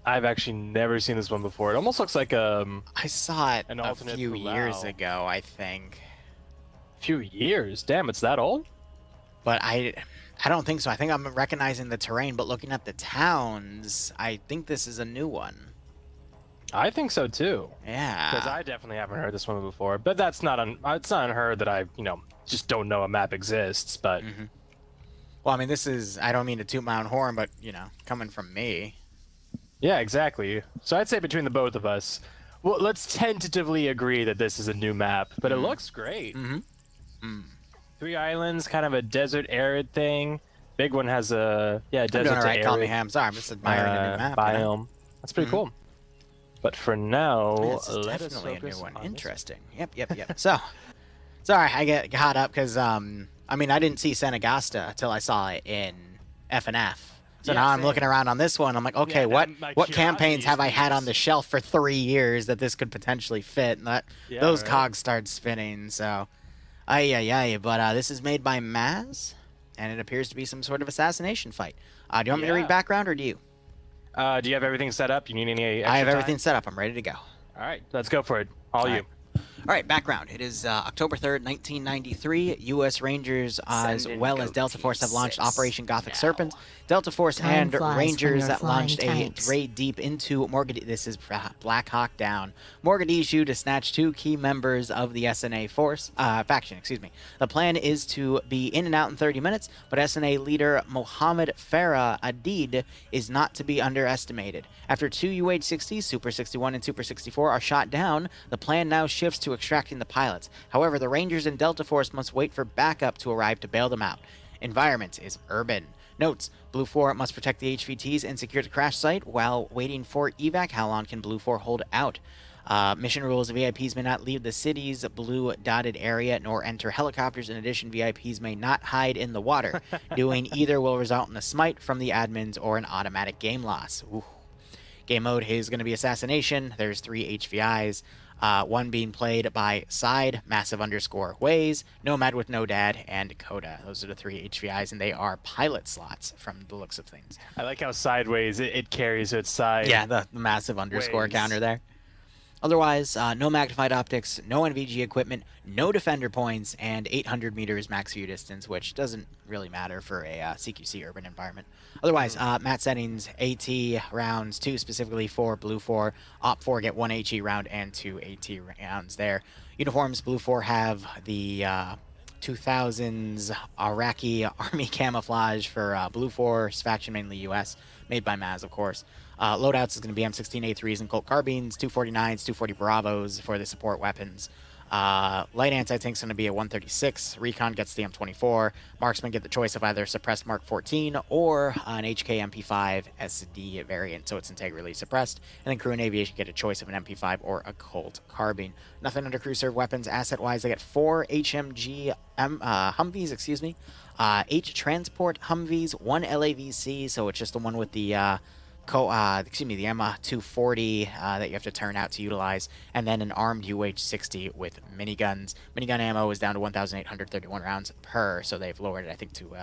I've actually never seen this one before. It almost looks like I saw it an a alternate few years Palau. ago, I think, Few years. Damn, it's that old? but I don't think so. I think I'm recognizing the terrain, but looking at the towns, I think this is a new one. I think so too. Because Yeah. I definitely haven't heard this one before. But that's not it's not unheard that I, just don't know a map exists. But Well, I mean, this is, I don't mean to toot my own horn, but, coming from me. yeah, exactly. So I'd say between the both of us, well, let's tentatively agree that this is a new map. But it looks great. Three islands, kind of a desert arid thing. Big one has a I'm doing desert all to right. Call me arid ham. Sorry, I'm just admiring a new map. biome. That's pretty cool. But for now, Yeah, this is let us definitely a new focus one. on this Interesting. Yep. So, sorry, I get caught up because, I mean, I didn't see Senegasta until I saw it in FNF. So Yeah, now I'm same. looking around on this one. I'm like, okay, Yeah, what my what curiosity campaigns have I had on the is shelf for 3 years that this could potentially fit? And yeah, those right. cogs start spinning. So, ay. But this is made by Maz, and it appears to be some sort of assassination fight. Do you want me to read Yeah. background, or do you? Do you have everything set up? You need any extra I have everything time? set up. I'm ready to go. All right, let's go for it. All you. Right. All right, background. It is October 3rd, 1993. U.S. Rangers as Send and well go as Delta Team Force have launched 6 Operation Gothic now. Serpent. Delta Force Time and flies when Rangers you're launched flying a tanks. raid deep into Mogadishu. This is Blackhawk down Mogadishu to snatch two key members of the SNA force faction. Excuse me. The plan is to be in and out in 30 minutes, but SNA leader Mohammed Farah Adid is not to be underestimated. After two UH-60s, Super 61 and Super 64, are shot down, the plan now shifts to extracting the pilots. However, the Rangers and Delta Force must wait for backup to arrive to bail them out. Environment is urban. Notes: Blue 4 must protect the HVTs and secure the crash site while waiting for evac. How long can Blue 4 hold out? Mission rules: VIPs may not leave the city's blue dotted area nor enter helicopters. In addition, VIPs may not hide in the water. Doing either will result in a smite from the admins or an automatic game loss. Ooh. Game mode is going to be Assassination. There's 3 HVIs. One being played by Side, Massive _ Ways, Nomad with No Dad, and Coda. Those are the 3 HVIs, and they are pilot slots from the looks of things. I like how sideways it carries its side. Yeah, the massive _ Ways. counter there. Otherwise, no magnified optics, no NVG equipment, no defender points, and 800 meters max view distance, which doesn't really matter for a CQC urban environment. Otherwise, map settings: AT rounds, 2 specifically for Blue 4. Op 4 get 1 HE round and 2 AT rounds there. Uniforms: Blue 4 have the 2000s Iraqi army camouflage for Blue 4's faction, mainly US, made by Maz, of course. Loadouts is going to be M16A3s and Colt carbines, 249s, 240 Bravos for the support weapons. Light anti-tank is going to be a 136. Recon gets the M24. Marksman get the choice of either suppressed Mark 14 or an HK MP5 SD variant, so it's integrally suppressed. And then crew and aviation get a choice of an MP5 or a Colt carbine. Nothing under crew serve weapons. Asset-wise, they get 4 HMG Humvees, 8 transport Humvees, 1 LAVC, so it's just the one with the the M240 that you have to turn out to utilize, and then an armed UH-60 with miniguns. Minigun ammo is down to 1,831 rounds per, so they've lowered it, I think, to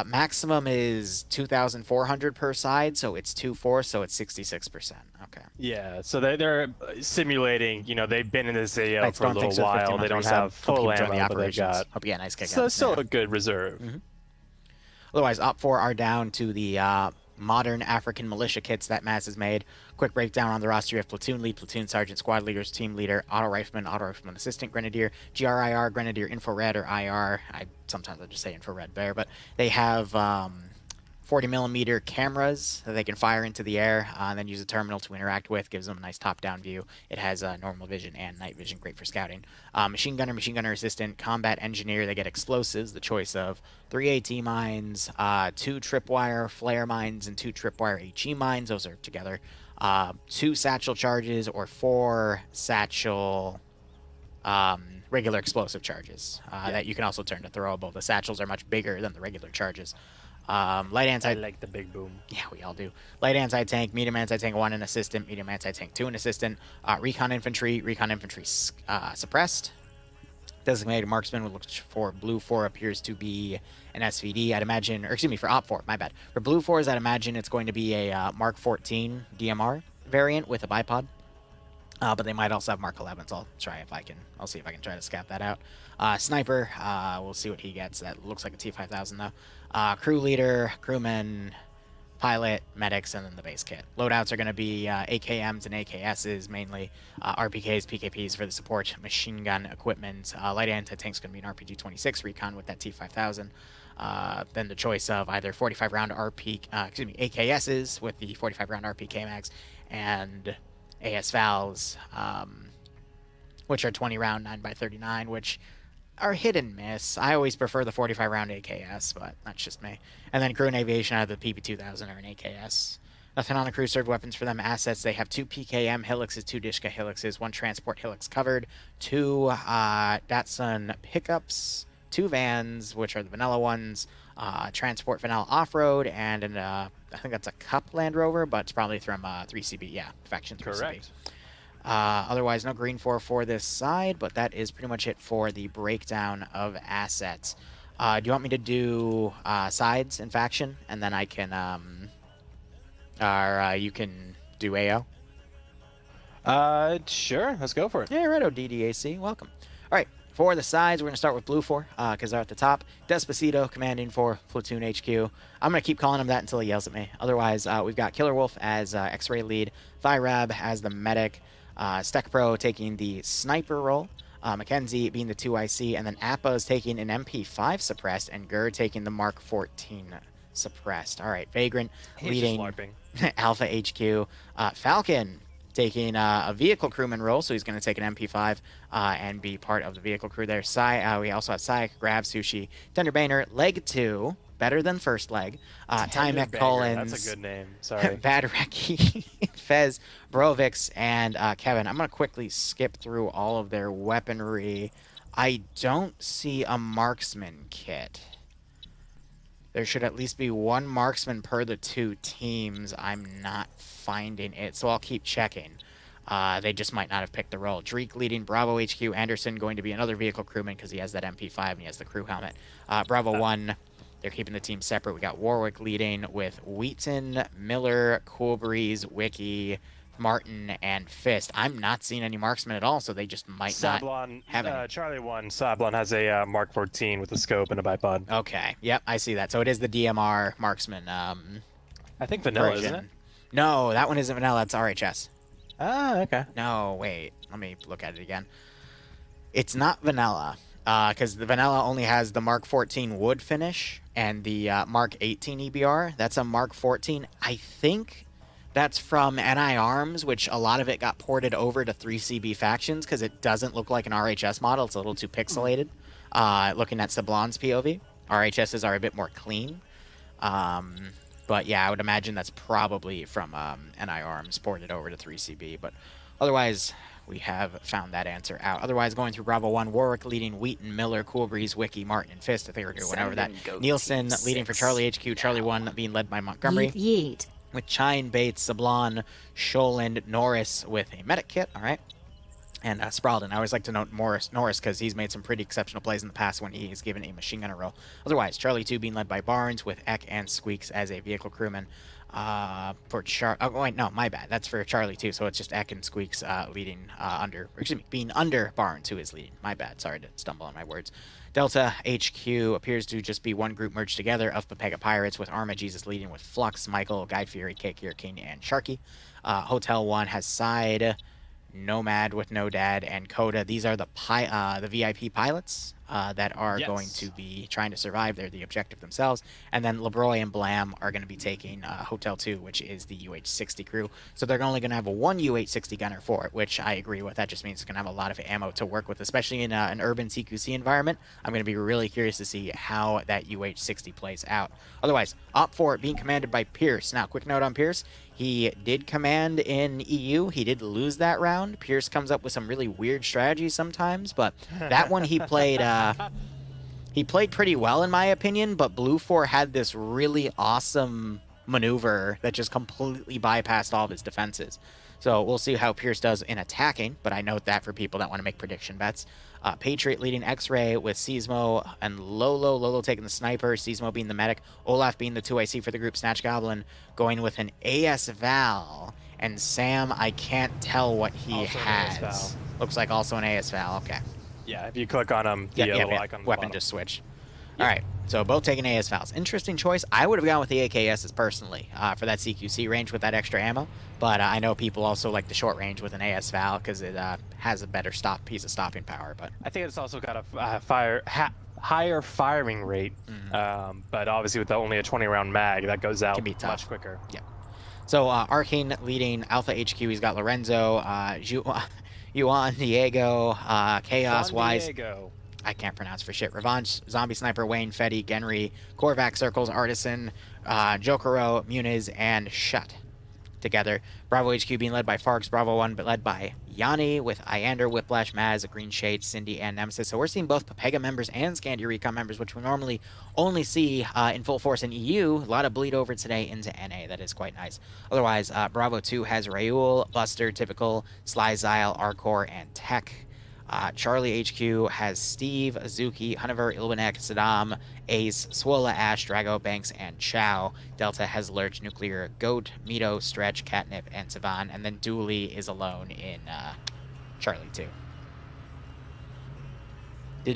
maximum is 2,400 per side, so it's 2-4, so it's 66%. Okay. Yeah, so they're simulating, they've been in this AO Thanks, for a Dawn. little Thanks for the 50 while. They month don't resub. have Hope full you enjoy the ammo, but they operations. got Hope you get a nice kick so out. still a good reserve. Otherwise, Op 4 are down to the modern African militia kits that Maz has made. Quick breakdown on the roster: you have platoon lead, platoon sergeant, squad leaders, team leader, auto rifleman assistant, grenadier, GRIR, grenadier, infrared, or IR. Sometimes I just say infrared there, but they have 40mm cameras that they can fire into the air and then use a terminal to interact with. Gives them a nice top-down view. It has normal vision and night vision, great for scouting. Machine gunner assistant, combat engineer. They get explosives, the choice of 3 AT mines, 2 tripwire flare mines, and 2 tripwire HE mines. Those are together. 2 satchel charges or 4 satchel regular explosive charges that you can also turn to throwable. The satchels are much bigger than the regular charges. Light anti. I like the big boom. Yeah, we all do. Light anti-tank, medium anti-tank 1 an assistant, medium anti-tank 2 an assistant, recon infantry suppressed, Designated marksman, which looks for blue 4 appears to be an SVD. I'd imagine, or excuse me, for op 4, my bad. For blue 4s, I'd imagine it's going to be a Mark 14 DMR variant with a bipod. But they might also have Mark 11s. I'll see if I can try to scout that out. Sniper, we'll see what he gets. That looks like a T5000 though. Crew leader, crewman, pilot, medics, and then the base kit. Loadouts are going to be AKMs and AKSs, mainly RPKs, PKPs for the support, machine gun equipment. Light anti-tank's going to be an RPG-26 recon with that T5000. Then the choice of either 45-round AKSs with the 45-round RPK mags and AS Vals, which are 20-round 9x39, which are hit and miss. I always prefer the 45-round AKS, but that's just me. And then crew and aviation, either the PP2000 or an AKS. Nothing on the crew served weapons for them. Assets, they have 2 PKM Helixes, 2 Dishka Helixes, 1 transport Helix covered, 2 Datsun pickups, 2 vans, which are the vanilla ones, transport vanilla off-road, and an, I think that's a Cup Land Rover, but it's probably from 3CB. Yeah, Faction 3CB. Correct. Otherwise, no green for this side, but that is pretty much it for the breakdown of assets. Do you want me to do sides and faction, and then I can, you can do AO? Sure, let's go for it. Yeah, righto, DDAC, welcome. All right, for the sides, we're going to start with blue 4, because they're at the top. Despacito, commanding for Platoon HQ. I'm going to keep calling him that until he yells at me. Otherwise, we've got Killer Wolf as X-Ray lead, Thyrab as the medic, Stek Pro taking the sniper role, Mackenzie being the 2IC, and then Appa is taking an MP5 suppressed, and Gur taking the Mark 14 suppressed. All right, Vagrant leading Alpha HQ. Falcon taking a vehicle crewman role, so he's going to take an MP5 and be part of the vehicle crew there. We also have Sai, Grav, Sushi, Tender Banner, Leg 2, better than first leg. Time Collins. That's a good name. Sorry. Bad Recce, Fez, Brovix, and Kevin. I'm going to quickly skip through all of their weaponry. I don't see a marksman kit. There should at least be 1 marksman per the 2 teams. I'm not finding it, so I'll keep checking. They just might not have picked the role. Dreek leading Bravo HQ. Anderson going to be another vehicle crewman because he has that MP5 and he has the crew helmet. Bravo 1, they're keeping the team separate. We got Warwick leading with Wheaton, Miller, Cool Breeze, Wiki, Martin, and Fist. I'm not seeing any marksmen at all, so they just might Sablon, not have any. Charlie 1, Sablon has a Mark 14 with a scope and a bipod. Okay, yep, I see that. So it is the DMR marksman I think vanilla, version. isn't it? No, that one isn't vanilla. It's RHS. Ah, okay. No, wait. Let me look at it again. It's not vanilla, because the vanilla only has the Mark 14 wood finish and the Mark 18 EBR. That's a Mark 14. I think that's from NI Arms, which a lot of it got ported over to 3CB factions because it doesn't look like an RHS model. It's a little too pixelated. Looking at Sablon's POV, RHSs are a bit more clean. But yeah, I would imagine that's probably from NI Arms ported over to 3CB. But otherwise, we have found that answer out. Otherwise, going through Bravo 1, Warwick leading Wheaton, Miller, Cool Breeze, Wiki, Martin, and Fist. I think we're going over that. Nielsen leading for Charlie HQ, Charlie 1 being led by Montgomery. Yeet. With Chine, Bates, Sablon, Sholand, Norris with a medic kit, all right? And Sprawlden. I always like to note Norris because he's made some pretty exceptional plays in the past when he is given a machine gunner role. Otherwise, Charlie 2 being led by Barnes with Eck and Squeaks as a vehicle crewman. Oh, wait, no, my bad. That's for Charlie 2, so it's just Eck and Squeaks being under Barnes, who is leading. My bad. Sorry to stumble on my words. Delta HQ appears to just be one group merged together of Pepega Pirates, with Arma Jesus leading with Flux, Michael, Guy Fury, Kekir, King, and Sharky. Hotel 1 has Side, Nomad with No Dad, and Coda. These are the VIP pilots that are going to be trying to survive. They're the objective themselves. And then LeBroy and Blam are going to be taking Hotel 2, which is the UH-60 crew. So they're only going to have one UH-60 gunner for it, which I agree with. That just means it's going to have a lot of ammo to work with, especially in an urban CQC environment. I'm going to be really curious to see how that UH-60 plays out. Otherwise, Op 4 being commanded by Pierce. Now, quick note on Pierce. He did command in EU. He did lose that round. Pierce comes up with some really weird strategies sometimes, but that one he played pretty well in my opinion, but Blue 4 had this really awesome maneuver that just completely bypassed all of his defenses. So we'll see how Pierce does in attacking, but I note that for people that want to make prediction bets. Patriot leading X-Ray with Seismo and Lolo. Lolo taking the sniper, Seismo being the medic, Olaf being the 2IC for the group, Snatch Goblin going with an AS Val, and Sam, I can't tell what he Also has. Looks like also an AS Val, okay. Yeah, if you click on him, the little icon on the weapon bottom. just switched. All right, so both taking AS Vals. Interesting choice. I would have gone with the AKSs personally for that CQC range with that extra ammo, but I know people also like the short range with an AS Val because it has a better piece of stopping power. But I think it's also got a higher firing rate, but obviously with only a 20-round mag, that goes out much quicker. Yeah. So Arcane leading Alpha HQ. He's got Lorenzo, Yuan, Diego, Chaos, Wise. Diego. I can't pronounce for shit. Revenge, Zombie Sniper, Wayne, Fetty, Genry, Korvac, Circles, Artisan, Jokero, Muniz, and Shut together. Bravo HQ being led by Farks, Bravo 1, but led by Yanni with Iander, Whiplash, Maz, Green Shade, Cindy, and Nemesis. So we're seeing both Pepega members and Scandia Recon members, which we normally only see in full force in EU. A lot of bleed over today into NA. That is quite nice. Otherwise, Bravo 2 has Raul, Buster, Typical, Sly Zyle, Arcor, and Tech. Charlie HQ has Steve, Azuki, Hunniver, Ilwanek, Saddam, Ace, Swola, Ash, Drago, Banks, and Chow. Delta has Lurch, Nuclear, Goat, Mito, Stretch, Catnip, and Savan. And then Dooley is alone in Charlie 2.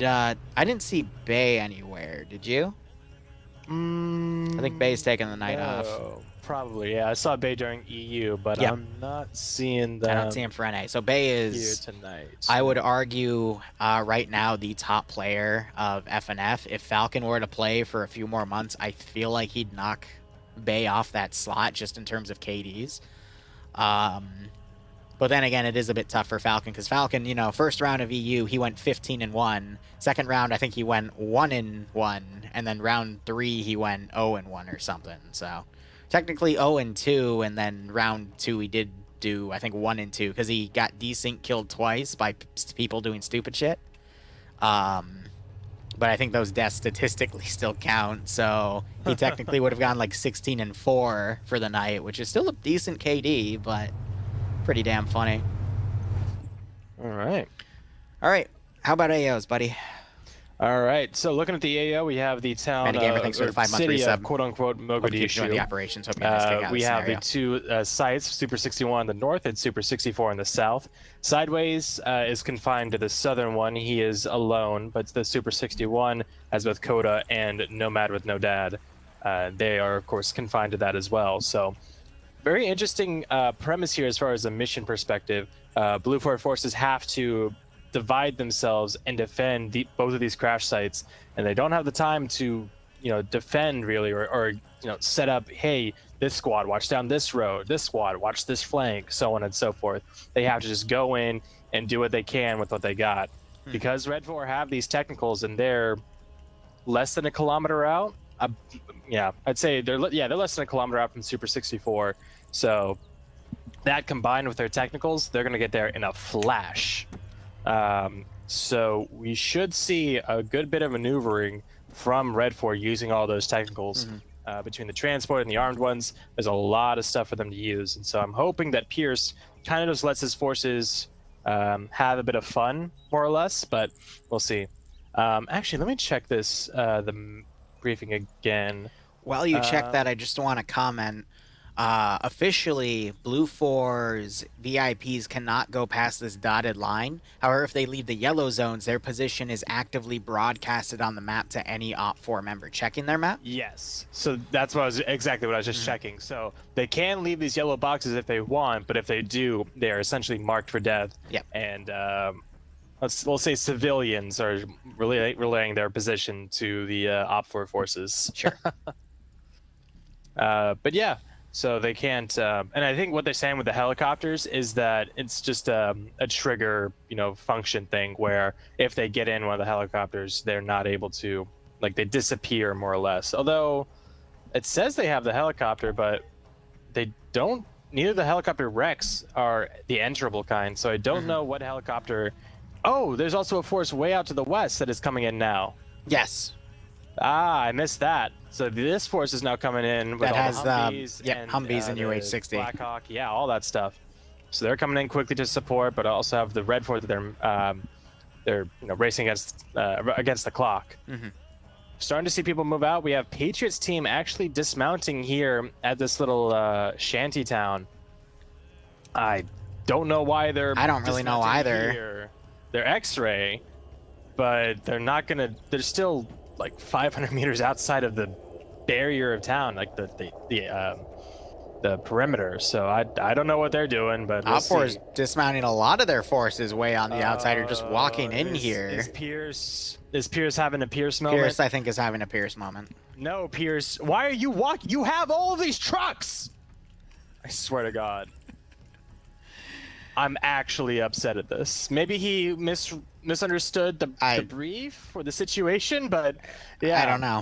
I didn't see Bay anywhere. Did you? I think Bay's taking the night off. Probably, yeah. I saw Bay during EU, but I'm not seeing them. I don't see him for NA. So Bay is here tonight. I would argue right now the top player of FNF. If Falcon were to play for a few more months, I feel like he'd knock Bay off that slot just in terms of KDs. But then again, it is a bit tough for Falcon because Falcon, you know, first round of EU, he went 15-1. Second round, I think he went 1-1, and then round 3 he went 0-1 or something. So technically 0-2, and then round 2 he did do, I think, 1-2 because he got desync killed twice by people doing stupid shit. But I think those deaths statistically still count, so he technically would have gone like 16-4 for the night, which is still a decent KD, but pretty damn funny. All right. How about AOs, buddy? All right. So looking at the AO, we have the town city of quote-unquote Mogadishu. The operations. Hope you guys take out we the have scenario. the two sites, Super 61 in the north and Super 64 in the south. Sideways is confined to the southern one. He is alone, but the Super 61 has both Coda and Nomad with no dad. They are, of course, confined to that as well. So very interesting premise here as far as a mission perspective. Blue Fort forces have to divide themselves and defend both of these crash sites, and they don't have the time to, defend really, or set up, hey, this squad watch down this road, this squad watch this flank, so on and so forth. They have to just go in and do what they can with what they got. Because Red 4 have these technicals and they're less than a kilometer out. I'd say they're less than a kilometer out from Super 64. So that combined with their technicals, they're going to get there in a flash. So we should see a good bit of maneuvering from Red 4 using all those technicals. Between the transport and the armed ones, there's a lot of stuff for them to use. And so I'm hoping that Pierce kind of just lets his forces have a bit of fun, more or less, but we'll see. Actually, let me check this, the briefing again. While you check that, I just want to comment. Officially, Blue 4's VIPs cannot go past this dotted line. However, if they leave the yellow zones, their position is actively broadcasted on the map to any Op4 member checking their map. Yes. So that's exactly what I was just checking. So they can leave these yellow boxes if they want, but if they do, they are essentially marked for death. Yep. And we'll say civilians are relaying their position to the Op4 forces. Sure. But yeah. So they can't, and I think what they're saying with the helicopters is that it's just a trigger, function thing where if they get in one of the helicopters, they're not able to, they disappear more or less. Although it says they have the helicopter, but they don't. Neither the helicopter wrecks are the enterable kind. So I don't know what helicopter. Oh, there's also a force way out to the west that is coming in now. Yes. I missed that. So this force is now coming in with that all has the Humvees, Humvees and the UH-60. Blackhawk, all that stuff. So they're coming in quickly to support, but also have the red fort that they're racing against the clock. Starting to see people move out. We have Patriots team actually dismounting here at this little shanty town. I don't know why they're. I don't really know either. Here. They're X-ray, but they're not gonna. They're still like 500 meters outside of the barrier of town, like the perimeter. So I don't know what they're doing, but we'll OpFor is see. dismounting a lot of their forces way on the outside, or just walking in here. Is Pierce having a Pierce moment? Pierce, I think, is having a Pierce moment. No, Pierce. Why are you walking? You have all of these trucks! I swear to God. I'm actually upset at this. Maybe he misunderstood the brief or the situation, but yeah. I don't know.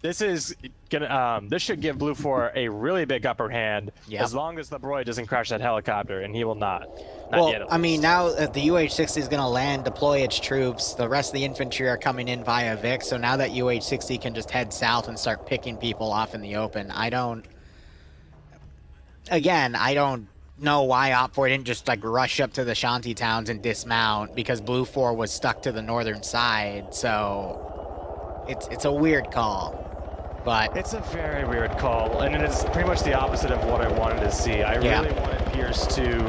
This is gonna this should give Blue 4 a really big upper hand, as long as LeBroy doesn't crash that helicopter, and he will not. Well, I mean, now that the UH-60 is going to land, deploy its troops, the rest of the infantry are coming in via Vic, so now that UH-60 can just head south and start picking people off in the open, I don't know why OpFor didn't just like rush up to the shanty towns and dismount, because Blue 4 was stuck to the northern side, so it's a weird call. But it's a very weird call, and it's pretty much the opposite of what I wanted to see. I really wanted Pierce to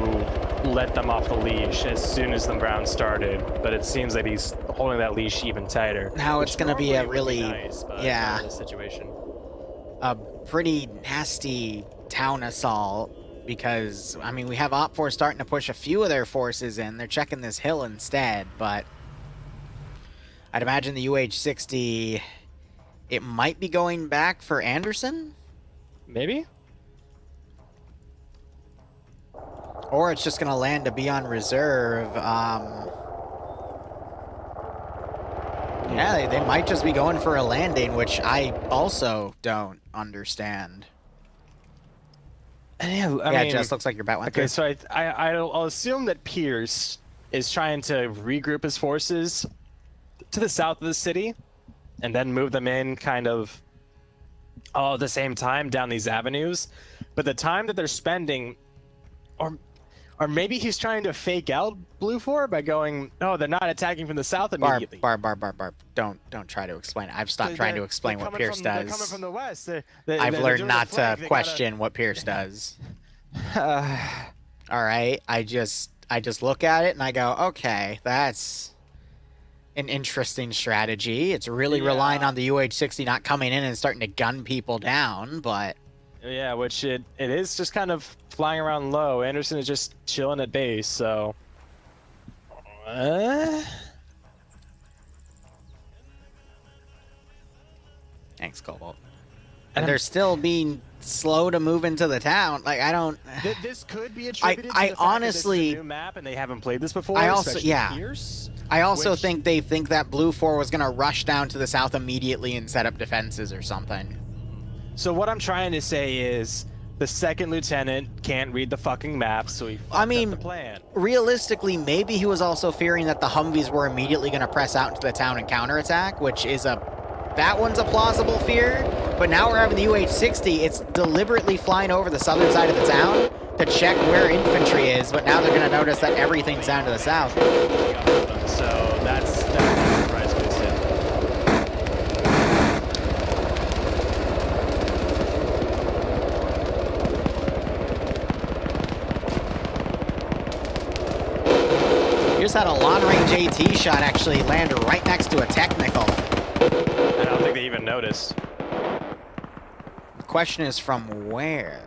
let them off the leash as soon as the round started, but it seems like he's holding that leash even tighter. Now it's going to be a really, situation. A pretty nasty town assault, because, I mean, we have OpFor starting to push a few of their forces in. They're checking this hill instead, but I'd imagine the UH-60... it might be going back for Anderson? Maybe? Or it's just going to land to be on reserve. Yeah, they might just be going for a landing, which I also don't understand. Yeah, I mean, it just looks like your bet went through. So I'll assume that Pierce is trying to regroup his forces to the south of the city, and then move them in kind of all at the same time down these avenues. But the time that they're spending, or maybe he's trying to fake out Blue 4 by going, oh, they're not attacking from the south immediately. Barb. Don't try to explain it. I've stopped trying to explain what Pierce does. They're coming from the west. I've learned not to question what Pierce does. All right, I just look at it and I go, okay, that's an interesting strategy. It's really relying on the UH-60 not coming in and starting to gun people down, but... yeah, which it is just kind of flying around low. Anderson is just chilling at base, so... Thanks, Cobalt. And they're still being slow to move into the town. Like, I don't... This could be attributed to the fact honestly, that this is a new map and they haven't played this before. I also, Pierce, I also think they think that Blue 4 was going to rush down to the south immediately and set up defenses or something. So what I'm trying to say is the second lieutenant can't read the fucking map, so he fucked up the plan. Realistically, maybe he was also fearing that the Humvees were immediately going to press out into the town and counterattack, which is that one's a plausible fear. But now we're having the UH-60. It's deliberately flying over the southern side of the town to check where infantry is, but now they're going to notice that everything's down to the south. So that's the surprise boosted. You just had a long-range AT shot actually land right next to a technical. I don't think they even noticed. The question is from where?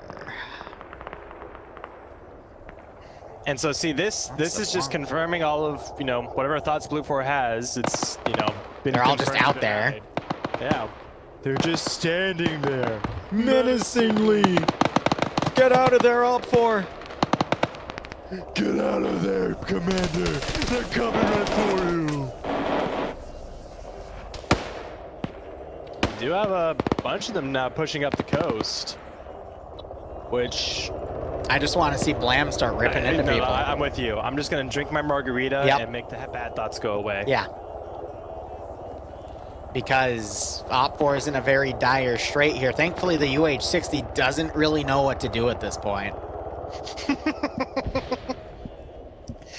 And so, see, this is just confirming all of, whatever thoughts Blue 4 has. It's, been they're all just out there. Yeah. They're just standing there. Menacingly. Get out of there, OpFor. Get out of there, Commander. They're coming right for you. We do have a bunch of them now pushing up the coast, which... I just want to see Blam start ripping into people. I'm with you. I'm just going to drink my margarita and make the bad thoughts go away. Yeah. Because OpFor is in a very dire strait here. Thankfully, the UH-60 doesn't really know what to do at this point.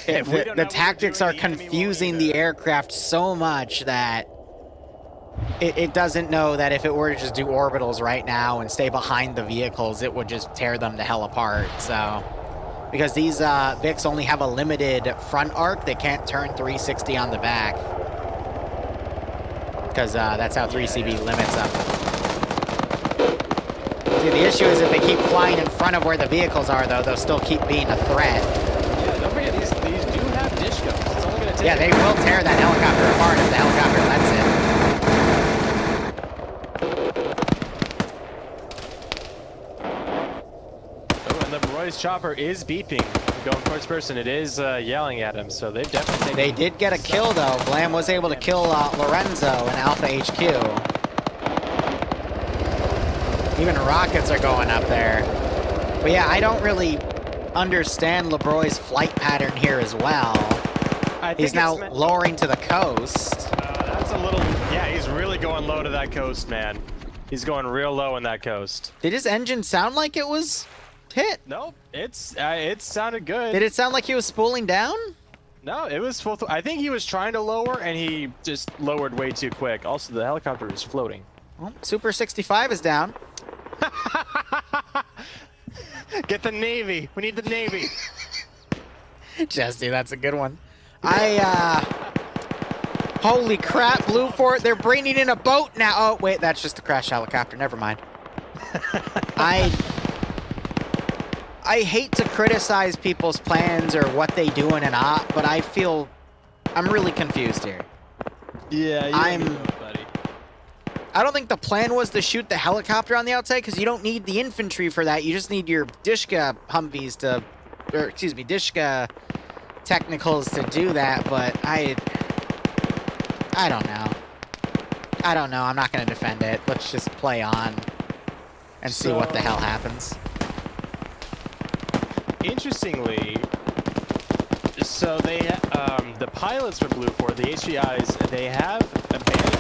The tactics are confusing the aircraft so much that it doesn't know that if it were to just do orbitals right now and stay behind the vehicles, it would just tear them to hell apart. So, because these Vics only have a limited front arc, they can't turn 360 on the back. Because that's how 3CB limits them. See, the issue is if they keep flying in front of where the vehicles are, though, they'll still keep being a threat. Yeah, don't forget, these do have dish guns. It's only going to take... Yeah, they will tear that helicopter apart if the helicopter lets it. Oh, and the Roy's chopper is beeping. Going first person, it is yelling at him, so they've definitely taken... They did get a kill, though. Blam was able to kill Lorenzo in Alpha HQ. Even rockets are going up there. But yeah, I don't really understand LeBroy's flight pattern here as well. He's now lowering to the coast. That's a little... Yeah, he's really going low to that coast, man. He's going real low in that coast. Did his engine sound like it was hit? Nope, it sounded good. Did it sound like he was spooling down? No, it was full... I think he was trying to lower, and he just lowered way too quick. Also, the helicopter is floating. Well, Super 65 is down. Get the Navy. We need the Navy. Jesse, that's a good one. Holy crap, Blue Fort, they're bringing in a boat now. Oh, wait, that's just a crash helicopter. Never mind. I hate to criticize people's plans or what they do in an op, but I feel I'm really confused here. Yeah, buddy. I don't think the plan was to shoot the helicopter on the outside because you don't need the infantry for that. You just need your Dishka Humvees to, or excuse me, Dishka technicals to do that. But I don't know. I don't know. I'm not going to defend it. Let's just play on and see what the hell happens. Interestingly, so they, the pilots for Blue Fort, the HVIs, they have abandoned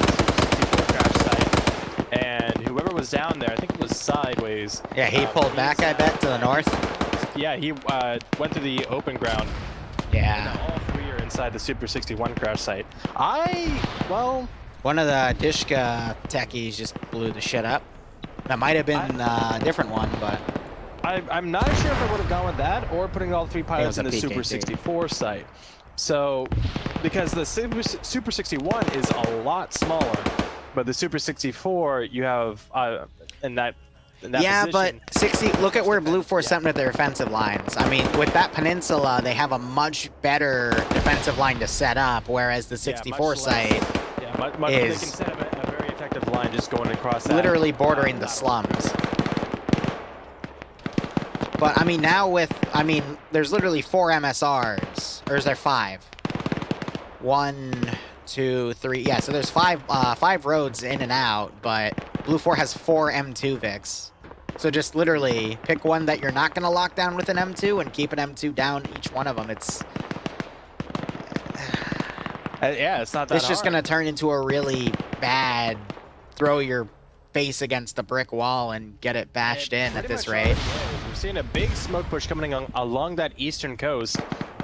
the crash site, and whoever was down there, I think it was sideways. Yeah, he pulled back, I bet, to the north. Yeah, he went to the open ground. Yeah. And all three are inside the Super 61 crash site. One of the Dishka techies just blew the shit up. That might have been a different one, but... I'm not sure if I would have gone with that or putting all three pilots in the Super 64 site. So, because the Super 61 is a lot smaller, but the Super 64 you have in that yeah, position, but 60. Look at where Blue Force sent with their defensive lines. I mean, with that peninsula, they have a much better defensive line to set up, whereas the 64 site is they can set up a very effective line just going across that. Literally bordering the slums. But, I mean, now with, there's literally 4 MSRs. Or is there 5? 1, 2, 3. Yeah, so there's 5 roads in and out, but Blue 4 has 4 M2 Vics. So just literally pick one that you're not going to lock down with an M2 and keep an M2 down each one of them. It's... yeah, it's not that It's just hard. going to turn into a really bad throw your face against the brick wall and get it bashed in at this rate. We're seeing a big smoke push coming along that eastern coast,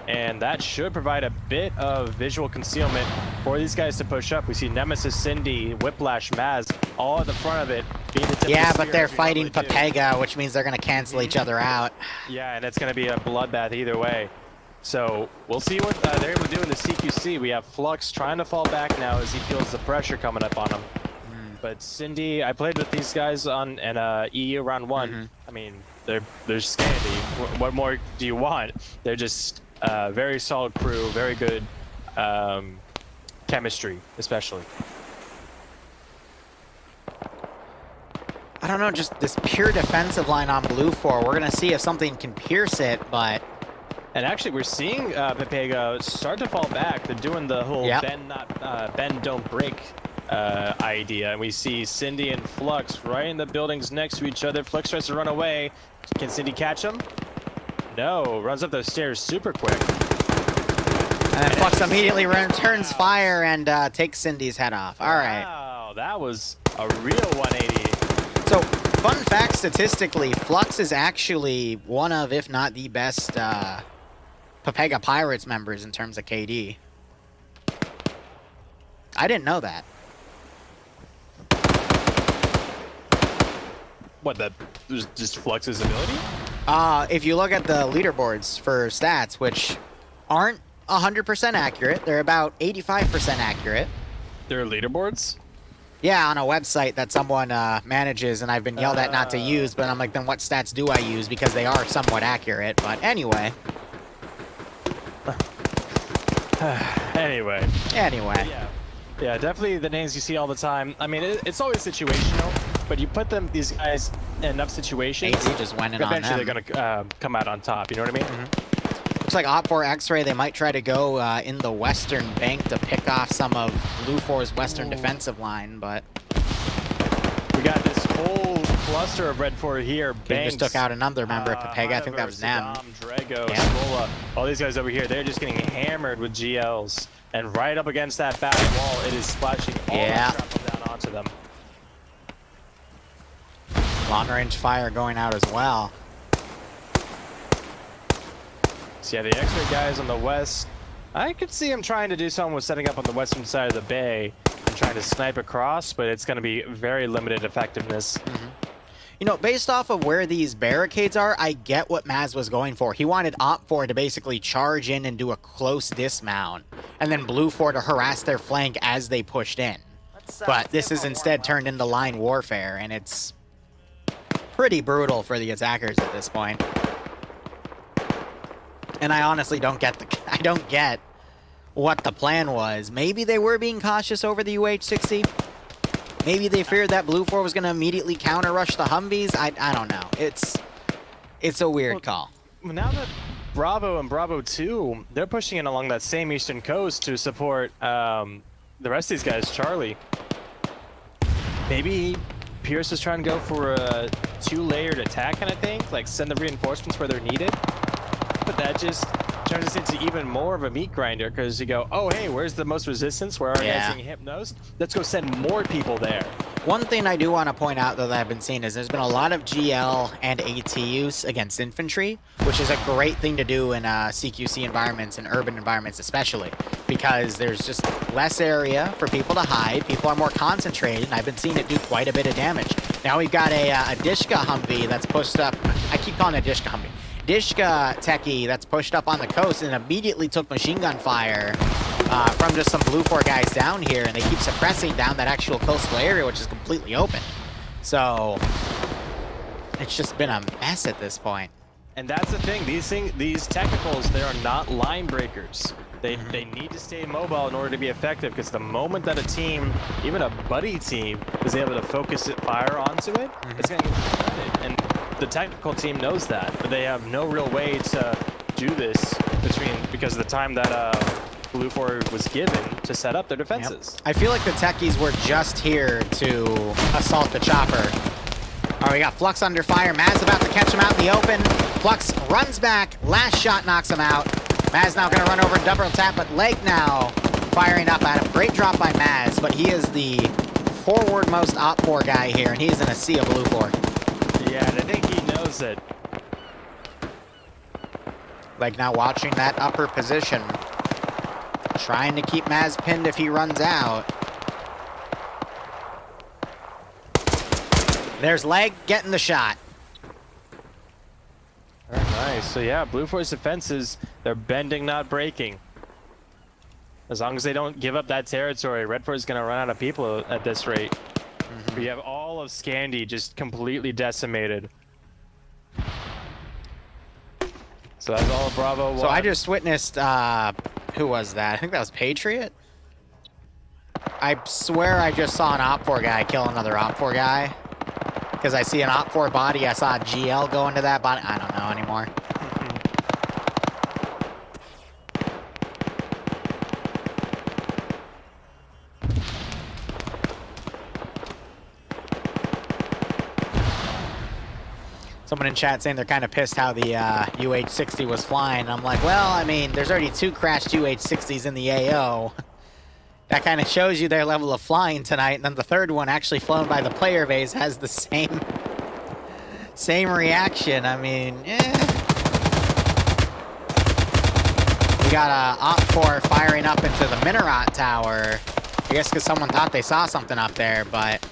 and that should provide a bit of visual concealment for these guys to push up. We see Nemesis, Cindy, Whiplash, Maz, all at the front of it. Being the tip yeah, of the but they're spear, fighting Papega, which means they're going to cancel each other out. Yeah, and it's going to be a bloodbath either way. So we'll see what they're able to do in the CQC. We have Flux trying to fall back now as he feels the pressure coming up on him. But Cindy, I played with these guys on an EU round 1. I mean, they're Scandi. What more do you want? They're just very solid crew, very good chemistry, especially. I don't know, just this pure defensive line on Blue 4. We're going to see if something can pierce it, but... And actually, we're seeing Papega start to fall back. They're doing the whole bend, don't break idea. And we see Cindy and Flux right in the buildings next to each other. Flux tries to run away. Can Cindy catch him? No. Runs up those stairs super quick. And then Flux immediately returns fire and takes Cindy's head off. All right. Wow, that was a real 180. So, fun fact statistically, Flux is actually one of, if not the best Pepega Pirates members in terms of KD. I didn't know that. What, that just Flux's ability? If you look at the leaderboards for stats, which aren't 100% accurate, they're about 85% accurate. There are leaderboards? Yeah, on a website that someone manages, and I've been yelled at not to use, but I'm like, then what stats do I use? Because they are somewhat accurate, but anyway. Anyway. Yeah, definitely the names you see all the time. I mean, it's always situational, but you put these guys in enough situations, AZ just went in on eventually them. they're going to come out on top, you know what I mean? Mm-hmm. Looks like Op4 X-Ray, they might try to go in the western bank to pick off some of Blue 4's western defensive line, but... We got this whole cluster of Red 4 here. Banks just took out another member of Pepega. I think that was them. Drago, Smola, all these guys over here, they're just getting hammered with GLs. And right up against that back wall, it is splashing all that shrapnel down onto them. Long-range fire going out as well. So yeah, the X-ray guys on the west, I could see him trying to do something with setting up on the western side of the bay and trying to snipe across, but it's going to be very limited effectiveness. Mm-hmm. You know, based off of where these barricades are, I get what Maz was going for. He wanted Op4 to basically charge in and do a close dismount, and then Blue 4 to harass their flank as they pushed in. But this is instead turned into line warfare, and it's pretty brutal for the attackers at this point. And I honestly don't get what the plan was. Maybe they were being cautious over the UH-60. Maybe they feared that Blue 4 was going to immediately counter-rush the Humvees. I don't know. It's a weird call. Now that Bravo and Bravo 2, they're pushing in along that same eastern coast to support the rest of these guys, Charlie. Maybe Pierce is trying to go for a two-layered attack kind of thing, like send the reinforcements where they're needed. But that just turns us into even more of a meat grinder, because you go, oh, hey, where's the most resistance? Where are you guys getting hypnosed? Let's go send more people there. One thing I do want to point out, though, that I've been seeing is there's been a lot of GL and AT use against infantry, which is a great thing to do in CQC environments and urban environments especially, because there's just less area for people to hide. People are more concentrated, and I've been seeing it do quite a bit of damage. Now we've got a Dishka Humvee that's pushed up. I keep calling it a Dishka Humvee. Dishka techie that's pushed up on the coast and immediately took machine gun fire from just some Blue 4 guys down here, and they keep suppressing down that actual coastal area, which is completely open. So it's just been a mess at this point. And that's the thing. These technicals, they are not line breakers. They need to stay mobile in order to be effective, because the moment that a team, even a buddy team, is able to focus fire onto it, it's going to get shredded. And the technical team knows that, but they have no real way to do this because of the time that Blue 4 was given to set up their defenses. I feel like the techies were just here to assault the chopper. All right, we got Flux under fire. Maz about to catch him out in the open. Flux runs back. Last shot knocks him out. Maz now going to run over and double tap, but Leg now firing up at him. Great drop by Maz, but he is the forward-most Op4 guy here, and he's in a sea of Blue 4. Yeah, and I think he knows it. Leg now watching that upper position. Trying to keep Maz pinned if he runs out. There's Leg getting the shot. Very nice. So yeah, Blue 4's defenses, they're bending, not breaking. As long as they don't give up that territory, Red 4 is going to run out of people at this rate. We have all of Scandi just completely decimated. So that's all of Bravo 1. So I just witnessed, who was that? I think that was Patriot? I swear I just saw an Op4 guy kill another Op4 guy. Because I see an Op4 body, I saw a GL go into that body. I don't know anymore. Someone in chat saying they're kind of pissed how the UH-60 was flying. I'm like, well, I mean, there's already 2 crashed UH-60s in the AO. That kind of shows you their level of flying tonight. And then the third one, actually flown by the player base, has the same reaction. I mean, got Op4 firing up into the Minaret Tower. I guess because someone thought they saw something up there, but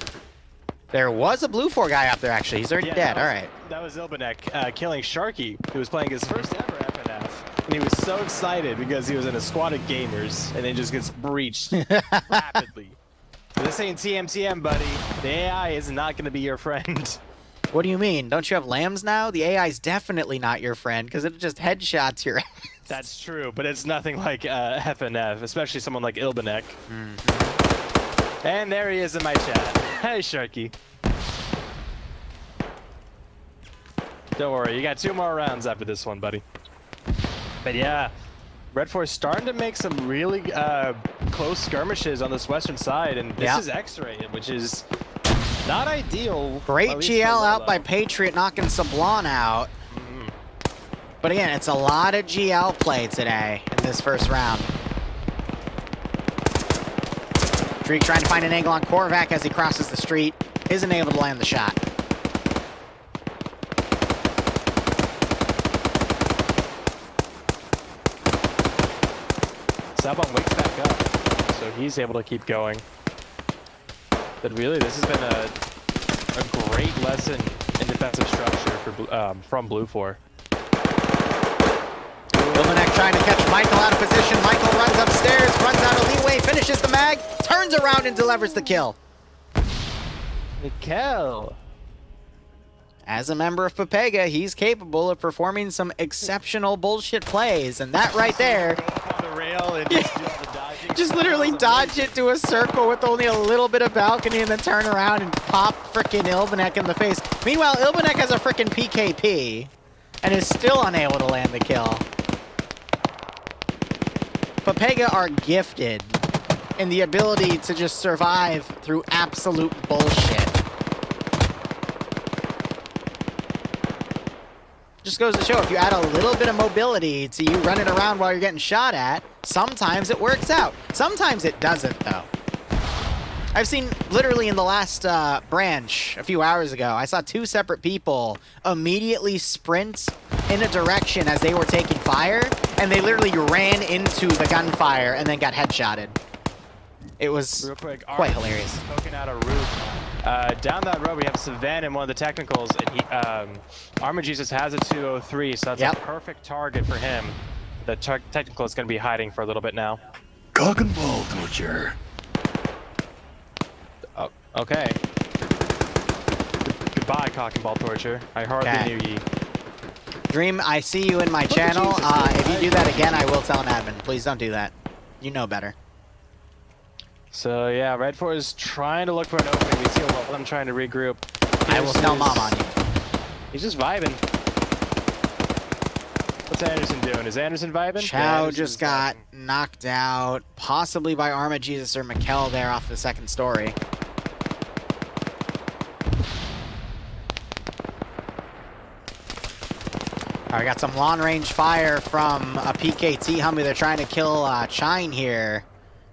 there was a Blue 4 guy up there, actually. He's already dead. All right. That was Ilbanek killing Sharky, who was playing his first ever FNF. And he was so excited because he was in a squad of gamers, and then just gets breached rapidly. This ain't TMTM, buddy. The AI is not going to be your friend. What do you mean? Don't you have lambs now? The AI is definitely not your friend because it just headshots your ass. That's true, but it's nothing like FNF, especially someone like Ilbanek. And there he is in my chat. Hey, Sharky. Don't worry, you got 2 more rounds after this one, buddy. But yeah, Red Force starting to make some really close skirmishes on this western side, and this is X-ray, which is not ideal. Great GL out by Patriot, knocking Sablon out. But again, it's a lot of GL play today in this first round. Dreek trying to find an angle on Korvac as he crosses the street. Isn't able to land the shot. Sabon wakes back up, so he's able to keep going. But really, this has been a great lesson in defensive structure for from Blue 4. Ilmanek trying to catch Michael out of position. Michael runs upstairs, runs out of leeway, finishes the mag, turns around and delivers the kill. Mikkel. As a member of Pepega, he's capable of performing some exceptional bullshit plays, and that right there... The rail and just literally dodge it to a circle with only a little bit of balcony and then turn around and pop frickin' Ilbanek in the face. Meanwhile, Ilbanek has a frickin' PKP and is still unable to land the kill. Pepega are gifted in the ability to just survive through absolute bullshit. Just goes to show, if you add a little bit of mobility to you running around while you're getting shot at, sometimes it works out. Sometimes it doesn't, though. I've seen, literally in the last branch a few hours ago, I saw 2 separate people immediately sprint in a direction as they were taking fire, and they literally ran into the gunfire and then got headshotted. It was real quick, quite hilarious. Poking out a roof. Down that road, we have Savan in one of the technicals, and he, Arma Jesus has a 203, so that's a perfect target for him. The technical is going to be hiding for a little bit now. Cock and ball torture. Oh, okay. Goodbye, cock and ball torture. I hardly knew ye. Dream, I see you in my channel. If you do that again, I will tell an admin. Please don't do that. You know better. So yeah, Red 4 is trying to look for an opening. We see a lot of them trying to regroup. I will tell Mom on you. He's just vibing. What's Anderson doing? Is Anderson vibing? Chow just got knocked out, possibly by Arma Jesus or Mikkel there off the second story. All right, got some long-range fire from a PKT Humvee. They're trying to kill Chine here,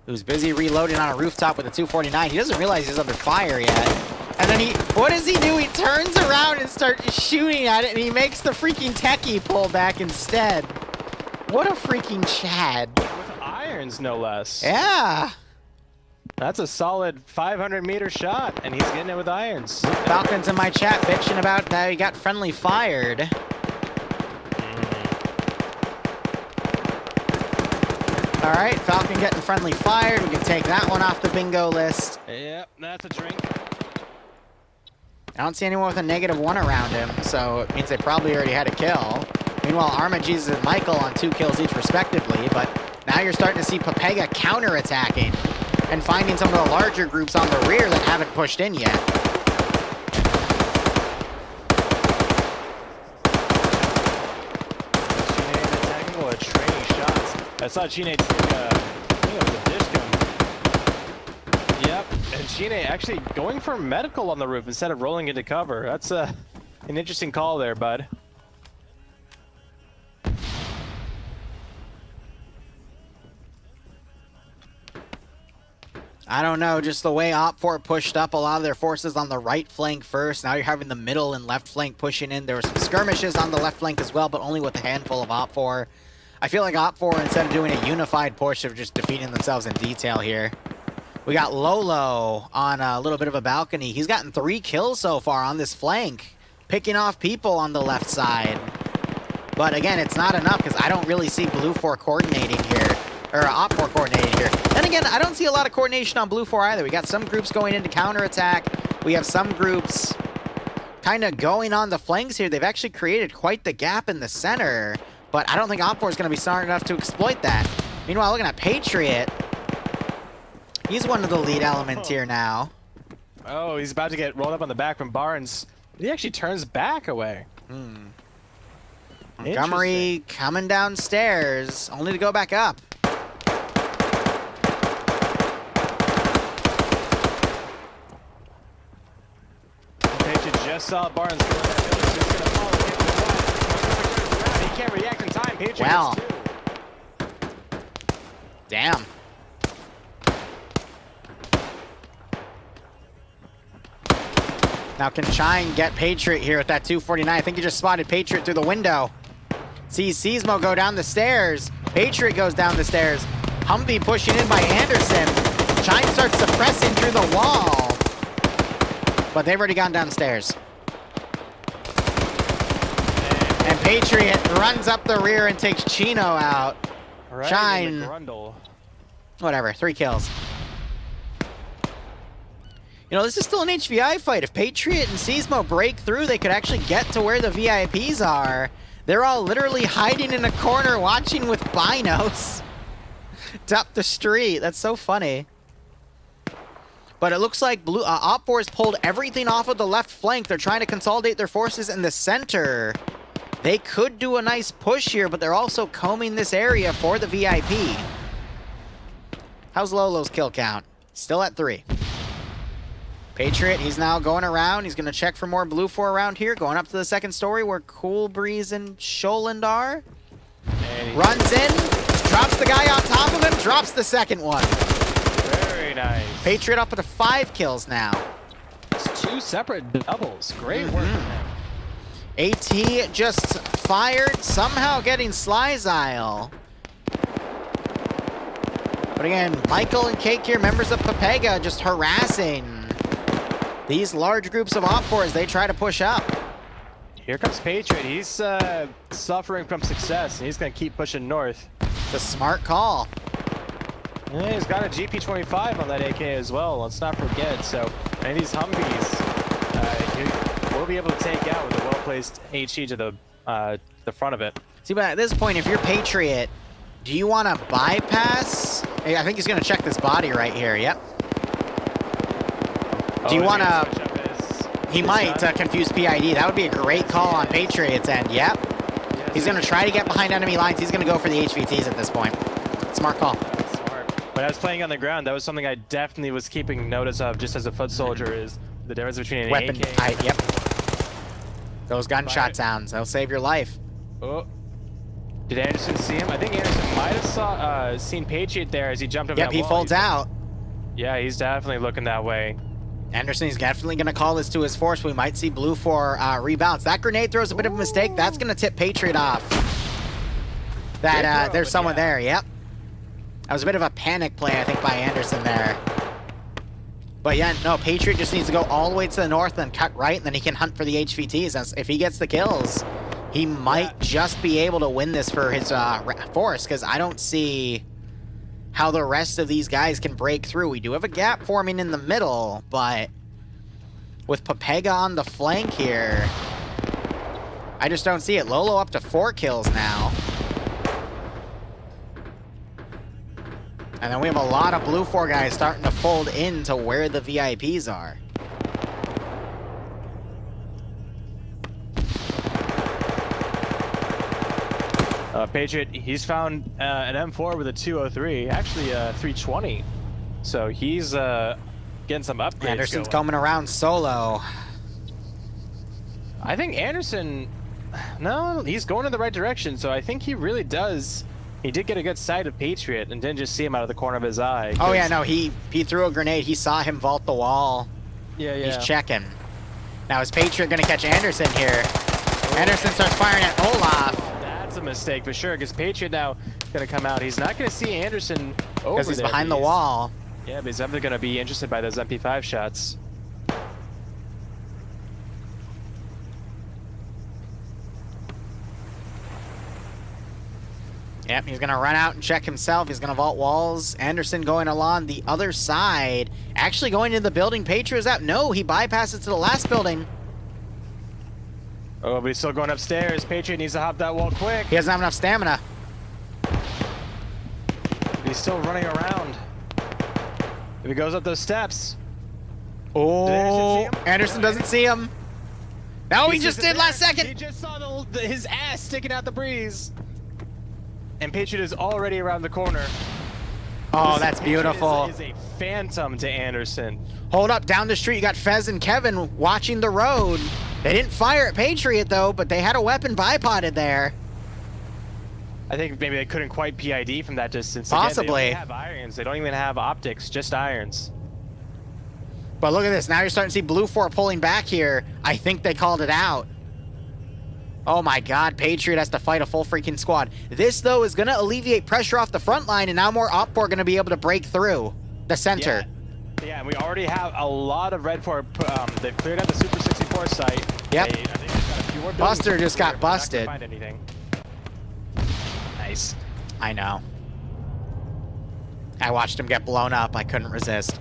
who's busy reloading on a rooftop with a 249. He doesn't realize he's under fire yet. And then what does he do? He turns around and starts shooting at it, and he makes the freaking techie pull back instead. What a freaking Chad. With irons, no less. Yeah. That's a solid 500-meter shot, and he's getting it with irons. Falcon's in my chat bitching about that he got friendly fired. All right, Falcon getting friendly fired. We can take that one off the bingo list. Yep, that's a drink. I don't see anyone with a -1 around him, so it means they probably already had a kill. Meanwhile, Arma, Jesus, and Michael on 2 kills each respectively, but now you're starting to see Pepega counter-attacking and finding some of the larger groups on the rear that haven't pushed in yet. I saw Chine take, I think it was a dish gun. Yep, and Chine actually going for medical on the roof instead of rolling into cover. That's an interesting call there, bud. I don't know, just the way Op4 pushed up a lot of their forces on the right flank first. Now you're having the middle and left flank pushing in. There were some skirmishes on the left flank as well, but only with a handful of Op4. I feel like Op4, instead of doing a unified push, of just defeating themselves in detail here. We got Lolo on a little bit of a balcony. He's gotten 3 kills so far on this flank, picking off people on the left side. But again, it's not enough because I don't really see Blue 4 coordinating here, or Op 4 coordinating here. Then again, I don't see a lot of coordination on Blue 4 either. We got some groups going into counterattack. We have some groups kind of going on the flanks here. They've actually created quite the gap in the center, but I don't think Op 4 is going to be smart enough to exploit that. Meanwhile, looking at Patriot, he's one of the lead elements here now. Oh, he's about to get rolled up on the back from Barnes. He actually turns back away. Montgomery coming downstairs, only to go back up. Patriot just saw Barnes go that village. Just gonna follow him. He can't react in time. Patriot Wow. gets 2. Damn. Now can Shine get Patriot here with that 249? I think he just spotted Patriot through the window. Sees Seismo go down the stairs. Patriot goes down the stairs. Humvee pushing in by Anderson. Shine starts suppressing through the wall. But they've already gone downstairs. And Patriot runs up the rear and takes Chino out. Right Shine. in the grundle. Whatever, 3 kills. You know, this is still an HVI fight. If Patriot and Seismo break through, they could actually get to where the VIPs are. They're all literally hiding in a corner watching with binos up the street. That's so funny. But it looks like Op 4 has pulled everything off of the left flank. They're trying to consolidate their forces in the center. They could do a nice push here, but they're also combing this area for the VIP. How's Lolo's kill count? Still at 3. Patriot, he's now going around. He's going to check for more Blue 4 around here. Going up to the second story where Cool Breeze and Sholand are. Runs in, drops the guy on top of him, drops the second one. Very nice. Patriot up to 5 kills now. It's 2 separate doubles. Great work from him. AT just fired, somehow getting Slyzile. But again, Michael and Cake here, members of Pepega, just harassing these large groups of Op 4 as they try to push up. Here comes Patriot. He's suffering from success, and he's going to keep pushing north. It's a smart call. Yeah, he's got a GP25 on that AK as well. Let's not forget. So, and these Humvees, he will be able to take out with a well-placed HE to the front of it. See, but at this point, if you're Patriot, do you want to bypass? I think he's going to check this body right here. Yep. Do you want to... He might confuse PID. That would be a great call on Patriot's end. Yep. He's going to try to get behind enemy lines. He's going to go for the HVTs at this point. Smart call. Smart. When I was playing on the ground, that was something I definitely was keeping notice of just as a foot soldier is the difference between an weapon AK. type. Yep. Those gunshot sounds. They'll save your life. Oh. Did Anderson see him? I think Anderson might have seen Patriot there as he jumped over that wall. Yep, he folds out. Yeah, he's definitely looking that way. Anderson's definitely going to call this to his force. We might see Blue 4 rebounds. That grenade throws a bit of a mistake. That's going to tip Patriot off. That there's someone there. Yep. That was a bit of a panic play, I think, by Anderson there. But yeah, no, Patriot just needs to go all the way to the north and cut right, and then he can hunt for the HVTs. And if he gets the kills, he might just be able to win this for his force, because I don't see how the rest of these guys can break through. We do have a gap forming in the middle, but with Pepega on the flank here, I just don't see it. Lolo up to 4 kills now. And then we have a lot of Blue 4 guys starting to fold into where the VIPs are. Patriot, he's found an M4 with a 203, actually a 320. So he's getting some upgrades. Anderson's coming around solo. I think Anderson, no, he's going in the right direction. So I think he really does. He did get a good sight of Patriot and didn't just see him out of the corner of his eye. Oh yeah, no, he threw a grenade. He saw him vault the wall. Yeah. He's checking. Now is Patriot going to catch Anderson here? Anderson starts firing at Olaf. That's a mistake for sure, because Patriot now going to come out. He's not going to see Anderson over Because he's there, behind but the wall. Yeah, but he's definitely going to be interested by those MP5 shots. Yep, he's going to run out and check himself. He's going to vault walls. Anderson going along the other side. Actually going into the building. Patriot's out. No, he bypasses to the last building. Oh, but he's still going upstairs. Patriot needs to hop that wall quick. He doesn't have enough stamina. He's still running around. If he goes up those steps. Oh, Anderson see him? Anderson doesn't see him. No, he just did last He second. just saw his ass sticking out the breeze. And Patriot is already around the corner. Oh, that's beautiful. Is a phantom to Anderson. Hold up, down the street, you got Fez and Kevin watching the road. They didn't fire at Patriot, though, but they had a weapon bipoded there. I think maybe they couldn't quite PID from that distance. Possibly. Again, they only have irons. They don't even have optics, just irons. But look at this. Now you're starting to see Blue 4 pulling back here. I think they called it out. Oh my god, Patriot has to fight a full freaking squad. This, though, is going to alleviate pressure off the front line, and now more Op 4 are going to be able to break through the center. Yeah, and we already have a lot of Red 4. They've cleared out the Super 64 site. Yep. I think they've got a few more Buster buildings just to clear, got but not gonna busted. Find anything. Nice. I know. I watched him get blown up. I couldn't resist.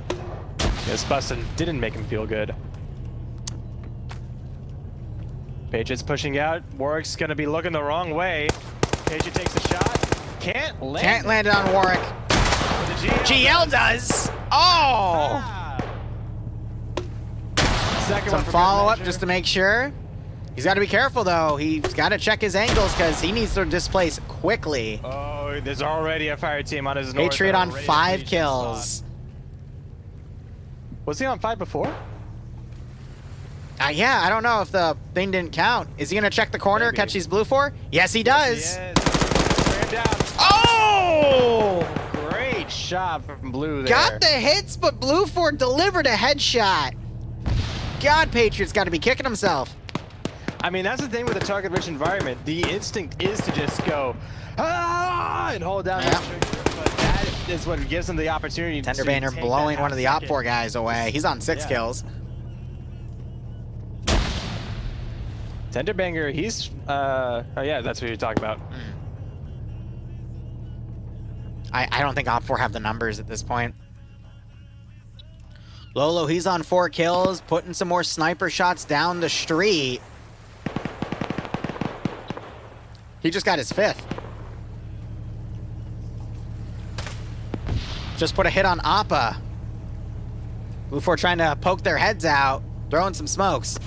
This busting didn't make him feel good. Patriot's pushing out. Warwick's going to be looking the wrong way. Patriot takes a shot. Can't land. Can't land it on Warwick. The GL does. Oh! Ah. Second Some one for follow-up good just measure. to make sure. He's got to be careful, though. He's got to check his angles because he needs to displace quickly. Oh, there's already a fire team on his north. Patriot that are on ready to 5 reach kills. the spot. Was he on 5 before? Yeah, I don't know if the thing didn't count. Is he going to check the corner, Maybe. catch these Blue 4? Yes, he does. Yes, he is. Ran down. Oh! Great shot from Blue there. Got the hits, but Blue 4 delivered a headshot. God, Patriot's got to be kicking himself. I mean, that's the thing with a target-rich environment. The instinct is to just go, ah, and hold down Yeah. the trigger. But that is what gives them the opportunity Tender to Banner take blowing that one of the Op half 4 second. guys away. He's on 6 Yeah. kills. Tenderbanger, he's, oh yeah, that's what you're talking about. I don't think Op 4 have the numbers at this point. Lolo, he's on 4 kills, putting some more sniper shots down the street. He just got his 5th. Just put a hit on Appa. Blue 4 trying to poke their heads out, throwing some smokes.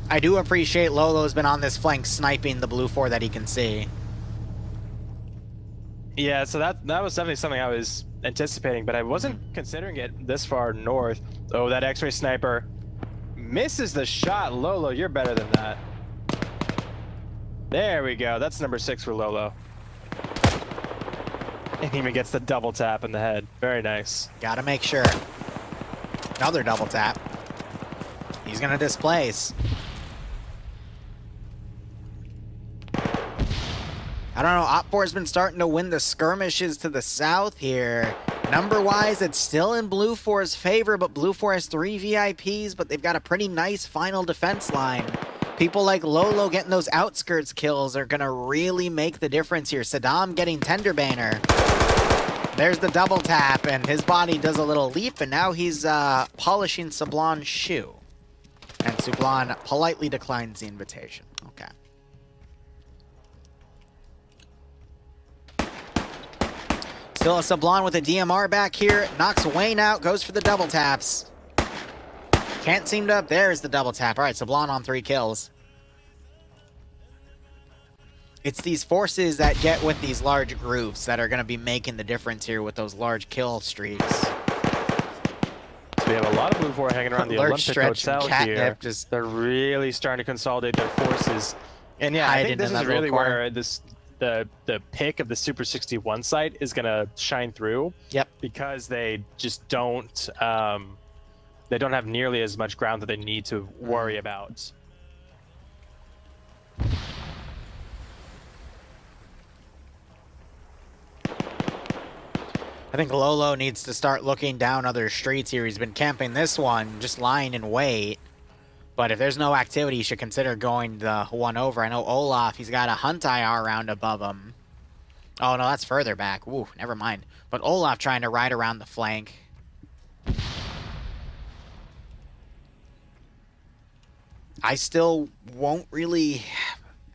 I do appreciate Lolo's been on this flank sniping the Blue 4 that he can see. Yeah, so that was definitely something I was anticipating, but I wasn't considering it this far north. Oh, that X-ray sniper misses the shot. Lolo, you're better than that. There we go. That's number 6 for Lolo. And he even gets the double tap in the head. Very nice. Gotta make sure. Another double tap. He's gonna displace. I don't know, Op 4's been starting to win the skirmishes to the south here. Number-wise, it's still in Blue 4's favor, but Blue 4 has 3 VIPs, but they've got a pretty nice final defense line. People like Lolo getting those outskirts kills are gonna really make the difference here. Saddam getting Tender Banner. There's the double tap, and his body does a little leap, and now he's polishing Sablon's shoe. And Sablon politely declines the invitation. Okay. Still a Sablon with a DMR back here. Knocks Wayne out, goes for the double taps. Can't seem to... There's the double tap. All right, Sablon on 3 kills. It's these forces that get with these large groups that are going to be making the difference here with those large kill streaks. So we have a lot of Blue 4 hanging around the Large Olympic stretch and Hotel catnip here. just They're really starting to consolidate their forces. And yeah, I hiding think this in is that little really corner. where the pick of the Super 61 site is going to shine through. Yep. Because they just don't have nearly as much ground that they need to worry about. I think Lolo needs to start looking down other streets here. He's been camping this one, just lying in wait. But if there's no activity, he should consider going the one over. I know Olaf, he's got a Hunt IR round above him. Oh, no, that's further back. Ooh, never mind. But Olaf trying to ride around the flank. I still won't really...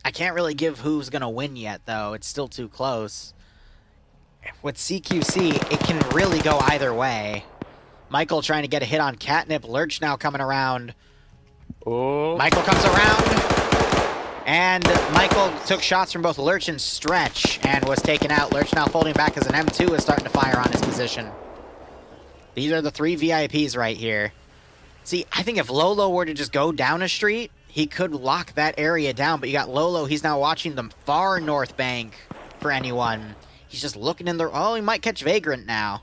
I can't really give who's going to win yet, though. It's still too close. With CQC, it can really go either way. Michael trying to get a hit on Catnip. Lurch now coming around. Oh. Michael comes around. And Michael took shots from both Lurch and Stretch and was taken out. Lurch now folding back as an M2 is starting to fire on his position. These are the 3 VIPs right here. See, I think if Lolo were to just go down a street, he could lock that area down. But you got Lolo, he's now watching the far north bank for anyone. He's just looking in the... Oh, he might catch Vagrant now.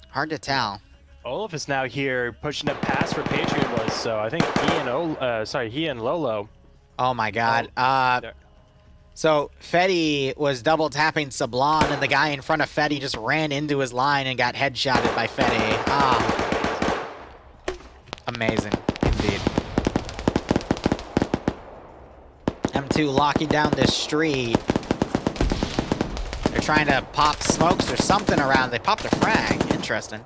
Hard to tell. Olaf is now here pushing up past where Patriot was, so I think he and Lolo. Oh my god. So Fetty was double tapping Sablon, and the guy in front of Fetty just ran into his line and got headshotted by Fetty. Ah. Amazing, indeed. M2 locking down this street. They're trying to pop smokes or something around. They popped a frag. Interesting.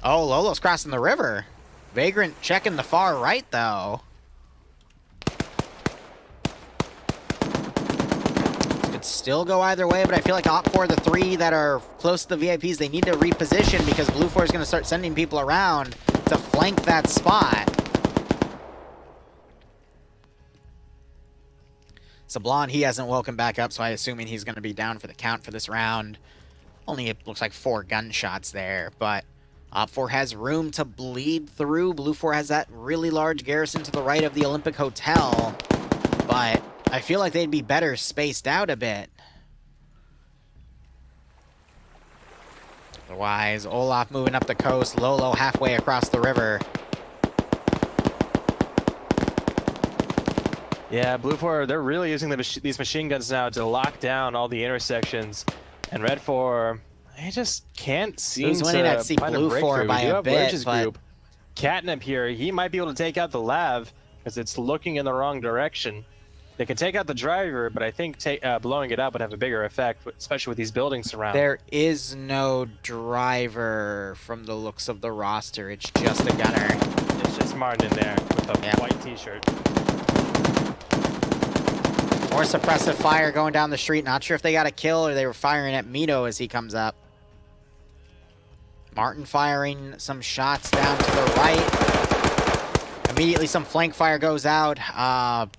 Oh, Lolo's crossing the river. Vagrant checking the far right, though. Could still go either way, but I feel like Op4, the 3 that are close to the VIPs, they need to reposition because Blue 4 is going to start sending people around to flank that spot. Sablon, he hasn't woken back up, so I assuming he's going to be down for the count for this round. Only, it looks like 4 gunshots there, but Op4 has room to bleed through. Blue 4 has that really large garrison to the right of the Olympic Hotel, but I feel like they'd be better spaced out a bit. Otherwise, Olaf moving up the coast, Lolo halfway across the river. Yeah, Blue 4, they're really using these machine guns now to lock down all the intersections. And Red 4, they just can't seem to winning at find Blue a 4 breakthrough. by a bit, but... Group. Catnip here, he might be able to take out the Lav because it's looking in the wrong direction. They can take out the driver, but I think blowing it up would have a bigger effect, especially with these buildings around. There is no driver from the looks of the roster. It's just a gunner. It's just Martin in there with a white t-shirt. More suppressive fire going down the street. Not sure if they got a kill or they were firing at Mito as he comes up. Martin firing some shots down to the right. Immediately some flank fire goes out. I'm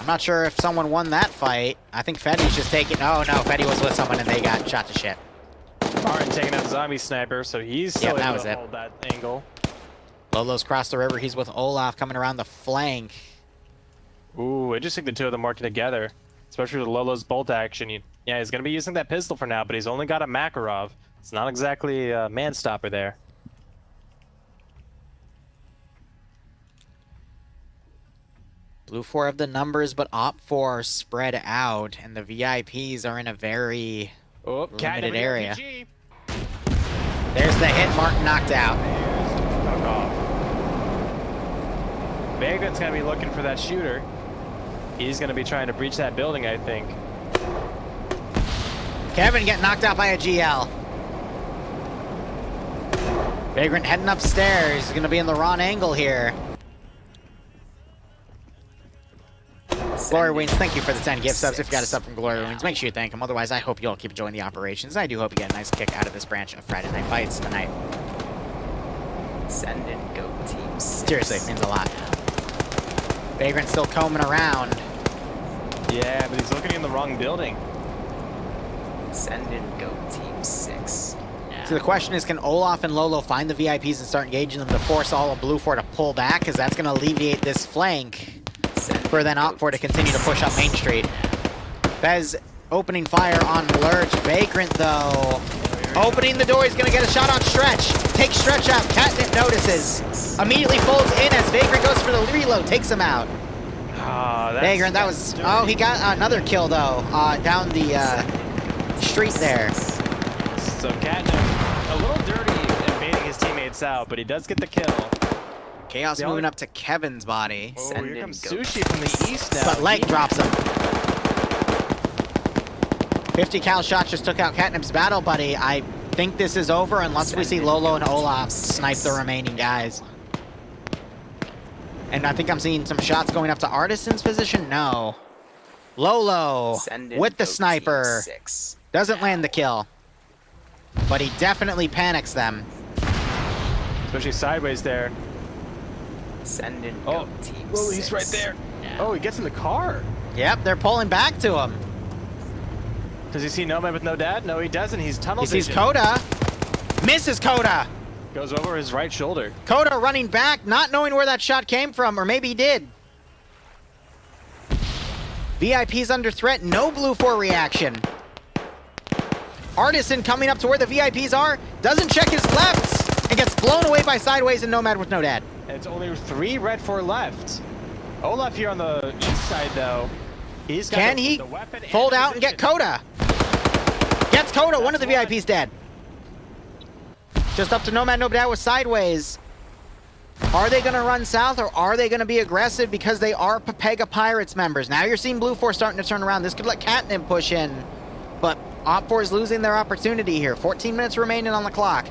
not sure if someone won that fight. I think Fetty's just taking... Oh, no, Fetty was with someone and they got shot to shit. Martin taking out the zombie sniper, so he's still able to hold that angle. Lolo's crossed the river. He's with Olaf coming around the flank. Ooh, interesting the two of them working together, especially with Lolo's bolt action. Yeah, he's going to be using that pistol for now, but he's only got a Makarov. It's not exactly a man-stopper there. Blue 4 have the numbers, but Op 4 are spread out, and the VIPs are in a very limited area. There's the hit, Martin knocked out. Fuck off. Vagrant's going to be looking for that shooter. He's going to be trying to breach that building, I think. Kevin getting knocked out by a GL. Vagrant heading upstairs. He's going to be in the wrong angle here. Glory Wings, thank you for the 10 gift subs. If you got a sub from Glory Wings, make sure you thank him. Otherwise, I hope you all keep enjoying the operations. I do hope you get a nice kick out of this branch of Friday Night Fights tonight. Send and go Team 6. Seriously, it means a lot. Vagrant still combing around. Yeah, but he's looking in the wrong building. Send and go Team 6. So the question is, can Olaf and Lolo find the VIPs and start engaging them to force all of Blue 4 to pull back? Because that's going to alleviate this flank for then Op 4 to continue to push up Main Street. Bez opening fire on Lurch. Vagrant, though, opening the door. He's going to get a shot on Stretch. Takes Stretch out. Catnip notices. Immediately folds in as Vagrant goes for the reload. Takes him out. Oh, Vagrant, that was... Oh, he got another kill, though, down the street there. So Catnip, a little dirty in baiting his teammates out, but he does get the kill. Chaos moving up to Kevin's body. Oh, Send here in comes goat Sushi from the east now. But Leg drops him. 50 cal shots just took out Catnip's battle buddy. I think this is over unless we see Lolo and Olaf snipe the remaining guys. And I think I'm seeing some shots going up to Artisan's position. No. Lolo Send in with the goat team sniper 6. doesn't land the kill. But he definitely panics them. Especially sideways there. Send in Oh, goat team well, he's 6. right there. Yeah. Oh, he gets in the car. Yep, they're pulling back to him. Does he see Nomad with no dad? No, he doesn't. He's tunnel He sees vision. Coda. Misses Coda. Goes over his right shoulder. Coda running back, not knowing where that shot came from, or maybe he did. VIP's under threat, no blue 4 reaction. Artisan coming up to where the VIPs are, doesn't check his left, and gets blown away by Sideways and Nomad with no dad. It's only 3 red 4 left. Olaf here on the east side, though. He's got Can the, he the weapon fold and out and get position. Coda? Gets Coda, one of the That's VIPs dead. Just up to Nomad, no dad with Sideways. Are they going to run south, or are they going to be aggressive because they are Pepega Pirates members? Now you're seeing Blue 4 starting to turn around. This could let Catnip push in, but Op 4 is losing their opportunity here. 14 minutes remaining on the clock.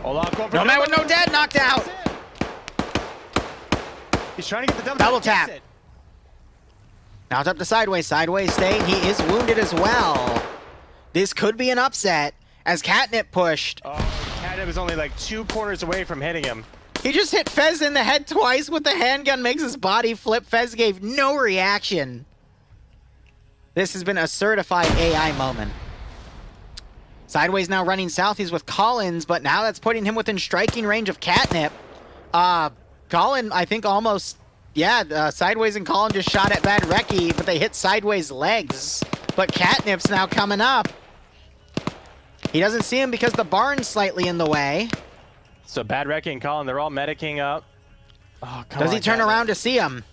Olaf going for Nomad with no double. dead, knocked out. That's it. He's trying to get the Double tap. tap. Now it's up to Sideways. Sideways staying. He is wounded as well. This could be an upset as Catnip pushed. Oh, Catnip is only like 2 corners away from hitting him. He just hit Fez in the head twice with the handgun, makes his body flip. Fez gave no reaction. This has been a certified AI moment. Sideways now running south. He's with Collins, but now that's putting him within striking range of Catnip. Colin, I think almost, yeah, Sideways and Colin just shot at Bad Recce, but they hit Sideways' legs. But Catnip's now coming up. He doesn't see him because the barn's slightly in the way. So Bad Recce and Colin, they're all medicing up. Oh, come Does he on, turn Catnip. around to see him?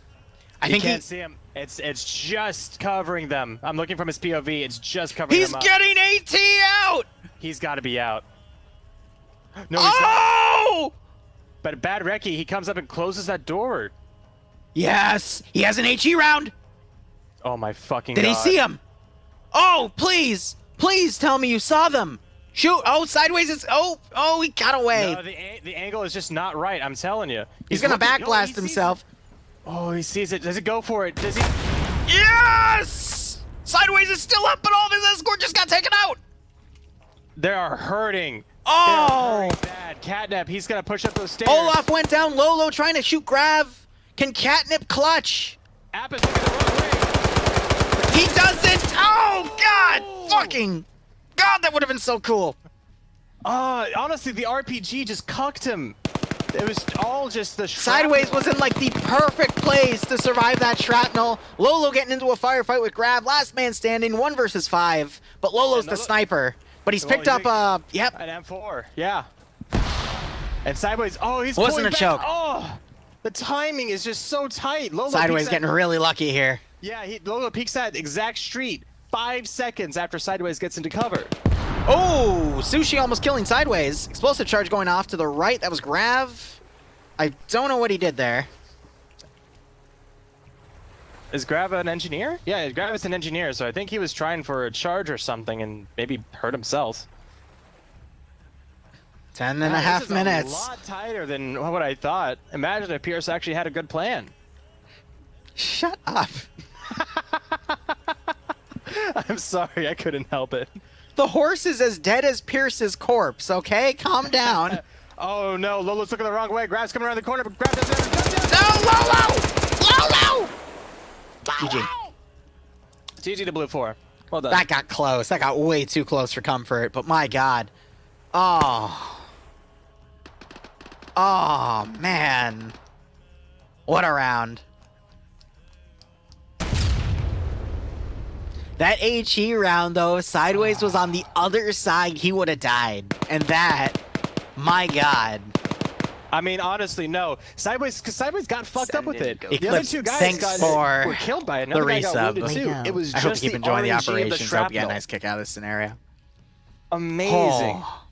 I He think can't see him. It's just covering them. I'm looking from his POV. It's just covering he's them up. getting AT out! He's got to be out. No, he's not. Oh! But Bad Recce, he comes up and closes that door. Yes! He has an HE round! Oh my fucking Did god. he see him? Oh, please! Please tell me you saw them! Shoot! Oh, Sideways is... Oh, he got away. No, the angle is just not right. I'm telling you. He's gonna looking- backblast he sees himself. it. Oh, he sees it. Does he go for it? Does he? Yes! Sideways is still up, but all of his escort just got taken out! They are hurting. Oh! They are hurting bad. Catnip, he's gonna push up those stairs. Olaf went down. Lolo trying to shoot Grav. Can Catnip clutch? App is looking the wrong way. He doesn't! Oh, God! Fucking... God, that would have been so cool. Honestly, the RPG just cucked him. It was all just the Sideways was in like the perfect place to survive that shrapnel. Lolo getting into a firefight with Grav. Last man standing, 1 versus 5. But Lolo's the sniper. But he's picked up, yep. An M4, yeah. And Sideways, oh, he's Wasn't pulling a back. choke. Oh, the timing is just so tight. Lolo Sideways peeks getting at, really lucky here. yeah, Lolo peeks that exact street 5 seconds after Sideways gets into cover. Oh, Sushi almost killing Sideways. Explosive charge going off to the right. That was Grav. I don't know what he did there. Is Grav an engineer? Yeah, Grav is an engineer, so I think he was trying for a charge or something and maybe hurt himself. 10 and a God, half this is minutes. a lot tighter than what I thought. Imagine if Pierce actually had a good plan. Shut up. I'm sorry, I couldn't help it. The horse is as dead as Pierce's corpse, okay? Calm down. Oh no, Lolo's looking the wrong way. Grav's coming around the corner, but Grav doesn't have a touchdown. No, Lolo! Lolo! GG. GG to Blue 4. Well done. That got close. That got way too close for comfort, but my God. Oh. Oh, man. What a round. That HE round, though, Sideways was on the other side, he would have died. And that, my God. I mean, honestly, no. Sideways, because Sideways got fucked up with it. Send and The other Eclipse, two guys thanks for were killed by it. the Another guy got resub. wounded too. Lego. It was I just hope you keep the enjoying the RNG of operations. Hope you get a shrapnel. nice kick out of this scenario. Amazing. Oh.